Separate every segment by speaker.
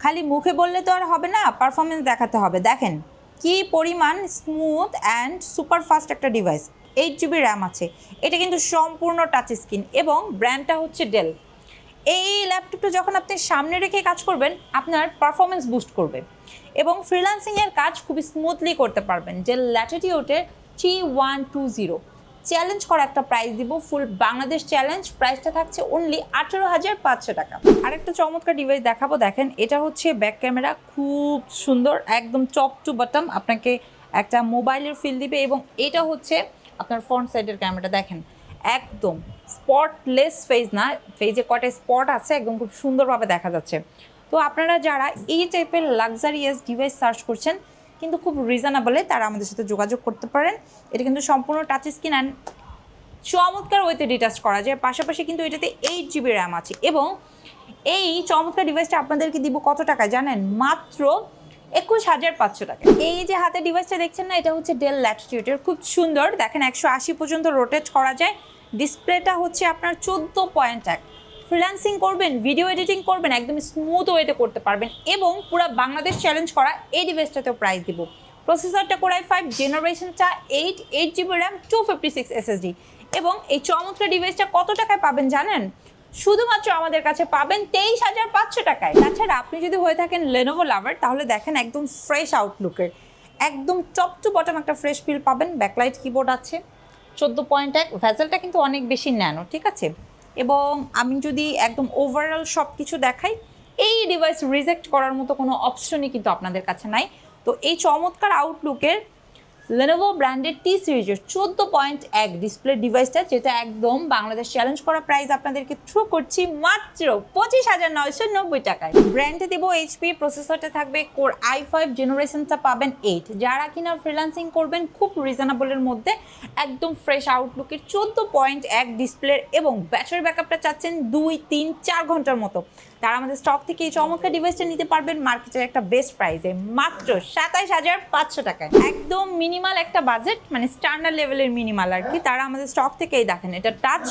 Speaker 1: খালি মুখে বললে তো আর হবে না, পারফরমেন্স দেখাতে হবে। দেখেন কি পরিমাণ স্মুথ অ্যান্ড সুপার ফাস্ট একটা ডিভাইস। 8 GB র্যাম আছে, এটা কিন্তু সম্পূর্ণ টাচ স্ক্রিন এবং ব্র্যান্ডটা হচ্ছে ডেল। এই ল্যাপটপটা যখন আপনি সামনে রেখে কাজ করবেন আপনার পারফরমেন্স বুস্ট করবে এবং ফ্রিল্যান্সিংয়ের কাজ খুবই স্মুথলি করতে পারবেন। ডেল ল্যাটিটিউডের T120 চ্যালেঞ্জ করা একটা প্রাইস দিব, ফুল বাংলাদেশ চ্যালেঞ্জ। প্রাইসটা থাকছে অনলি 18,500 টাকা। আরেকটা চমৎকার ডিভাইস দেখাবো, দেখেন এটা হচ্ছে ব্যাক ক্যামেরা, খুব সুন্দর, একদম টপ টু বটম আপনাকে একটা মোবাইলের ফিল দিবে। এবং এটা হচ্ছে আপনার ফ্রন্ট সাইডের ক্যামেরাটা, দেখেন একদম স্পটলেস ফেজ না, ফেজে কটা স্পট আছে, একদম খুব সুন্দরভাবে দেখা যাচ্ছে। তো আপনারা যারা এই টাইপের লাক্সারিয়াস ডিভাইস সার্চ করছেন কিন্তু খুব রিজনেবলে, তারা আমাদের সাথে যোগাযোগ করতে পারেন। এটা কিন্তু সম্পূর্ণ টাচ স্ক্রিন অ্যান্ড চমৎকার ওয়েতে ডিটাচ করা যায়। পাশাপাশি কিন্তু এটাতে 8 GB র্যাম আছে। এবং এই চমৎকার ডিভাইসটা আপনাদেরকে দিব কত টাকায় জানেন? মাত্র 21,500 টাকা। এই যে হাতে ডিভাইসটা দেখছেন না, এটা হচ্ছে ডেল ল্যাটিটিউডের, খুব সুন্দর। দেখেন 180 পর্যন্ত রোটেট করা যায়। ডিসপ্লেটা হচ্ছে আপনার 14.1। ফ্রিল্যান্সিং করবেন, ভিডিও এডিটিং করবেন, একদম স্মুথ ওয়েতে করতে পারবেন। এবং পুরো বাংলাদেশ চ্যালেঞ্জ করা এই ডিভাইসটাতেও প্রাইস দিব। প্রসেসরটা Core i5, জেনারেশনটা 8 GB RAM, 256 SSD। এবং এই চমৎকার ডিভাইসটা কত টাকায় পাবেন জানেন? শুধুমাত্র আমাদের কাছে পাবেন 23,500 টাকায়। তাছাড়া আপনি যদি হয়ে থাকেন লেনোভো লাভার, তাহলে দেখেন একদম ফ্রেশ আউটলুকের, একদম টপ টু বটম একটা ফ্রেশ ফিল পাবেন। ব্যাকলাইট কিবোর্ড আছে, 14.1, ভেজেলটা কিন্তু অনেক বেশি ন্যানো, ঠিক আছে। এবং আমি যদি একদম ওভারঅল সব কিছু দেখাই, এই ডিভাইস রিজেক্ট করার মতো কোনো অপশনই কিন্তু আপনাদের কাছে নাই। তো এই চমৎকার আউটলুকের Lenovo ব্র্যান্ডের T সিরিজের 14.1 ডিসপ্লে ডিভাইসটা, যেটা একদম বাংলাদেশ চ্যালেঞ্জ করা প্রাইস আপনাদেরকে থ্রু করছি মাত্র 25,990 টাকায়। ব্র্যান্ডে দেবো HP, প্রসেসরটা থাকবে Core i5, জেনারেশনটা পাবেন 8। যারা কিনা ফ্রিল্যান্সিং করবেন খুব রিজনেবলের মধ্যে, একদম ফ্রেশ আউটলুকের 14.1 ডিসপ্লের এবং ব্যাটারি ব্যাকআপটা চাচ্ছেন 2, 3, 4 ঘন্টার মতো, তারা আমাদের স্টক থেকে এই চমৎকার ডিভাইসটা নিতে পারবেন মার্কেটের একটা বেস্ট প্রাইসে, মাত্র 27,500 টাকায়। একদম মিনিমাল একটা বাজেট, মানে স্ট্যান্ডার্ড লেভেলের মিনিমাল আর কি। তারা আমাদের স্টক থেকেই দেখেন, এটা টাচ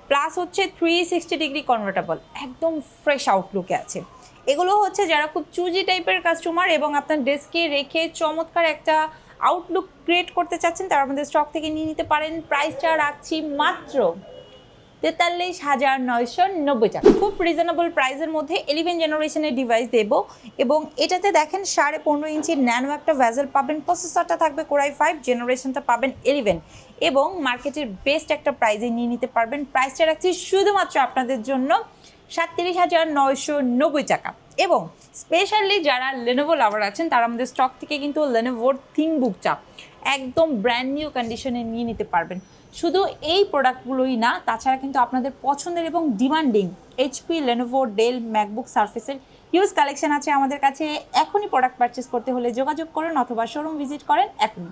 Speaker 1: প্লাস হচ্ছে 360 ডিগ্রি কনভার্টেবল, একদম ফ্রেশ আউটলুকে আছে। এগুলো হচ্ছে যারা খুব চুজি টাইপের কাস্টমার এবং আপনার ডেস্কে রেখে চমৎকার একটা আউটলুক ক্রিয়েট করতে চাচ্ছেন, তারা আমাদের স্টক থেকে নিয়ে নিতে পারেন। প্রাইসটা রাখছি মাত্র 43,990 টাকা। খুব রিজনেবল প্রাইসের মধ্যে 11 জেনারেশনের ডিভাইস দেব। এবং এটাতে দেখেন 15.5 ইঞ্চির ন্যানো একটা ভেজেল পাবেন। প্রসেসরটা থাকবে Core i5, জেনারেশনটা পাবেন 11 এবং মার্কেটের বেস্ট একটা প্রাইসে নিয়ে নিতে পারবেন। প্রাইসটা রাখছি শুধুমাত্র আপনাদের জন্য 37,990 টাকা। এবং স্পেশালি যারা Lenovo লাভার আছেন, তারা আমাদের স্টক থেকে কিন্তু Lenovo ThinkBookটা একদম ব্র্যান্ড নিউ কন্ডিশনে নিয়ে নিতে পারবেন। শুধু এই প্রোডাক্টগুলোই না, তাছাড়া কিন্তু আপনাদের পছন্দের এবং demanding HP, Lenovo, Dell, MacBook, সারফেসের হিউজ কালেকশন আছে আমাদের কাছে। এখনই প্রোডাক্ট পারচেস করতে হলে যোগাযোগ করুন অথবা শোরুম ভিজিট করেন এখন।